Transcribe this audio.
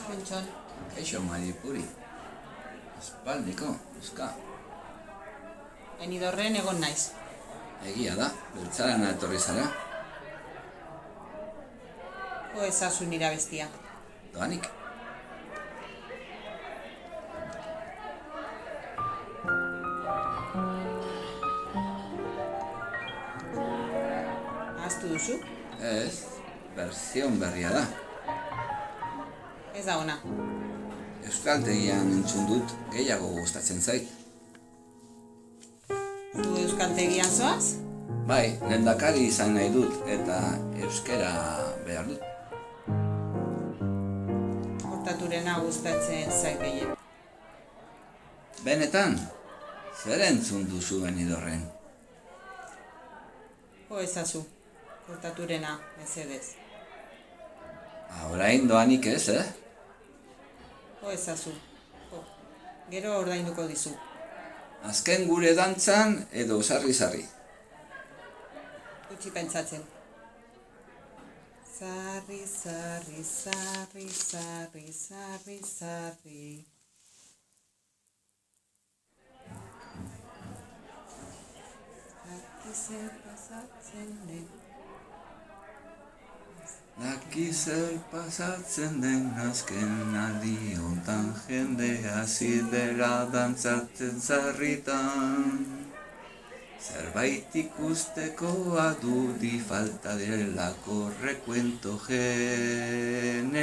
Pentson. Kaixo, Maripuri. Espaldiko, euska. Benidorren egon naiz. Egia da, beltzarana etorri zara. Ezazu nira bestia. Doanik. Ahaztu duzu? Ez, berzion berria da. Ez da ona. Euskaltegian entzun dut gehiago gustatzen zait. Zu euskaltegian zoaz? Bai, lehendakari izan nahi dut eta euskera behar dut. Hortaturena gustatzen zait gehien. Benetan, zer entzun duzu Benidorren? Ezazu. Hortaturena, mesedez. Orain doanik ez, Ezazu. Gero ordainduko dizu. Azken gure dantzan edo sarri-sarri. Utsi pentsatzen. Sarri, sarri, sarri, sarri, sarri, sarri. Daki zer pasatzen den. Daki zer pasatzen den azken aldi hontan jende hasi dela dantzatzen sarritan. Zerbait ikusteko adudi falta delako rekuento generalean.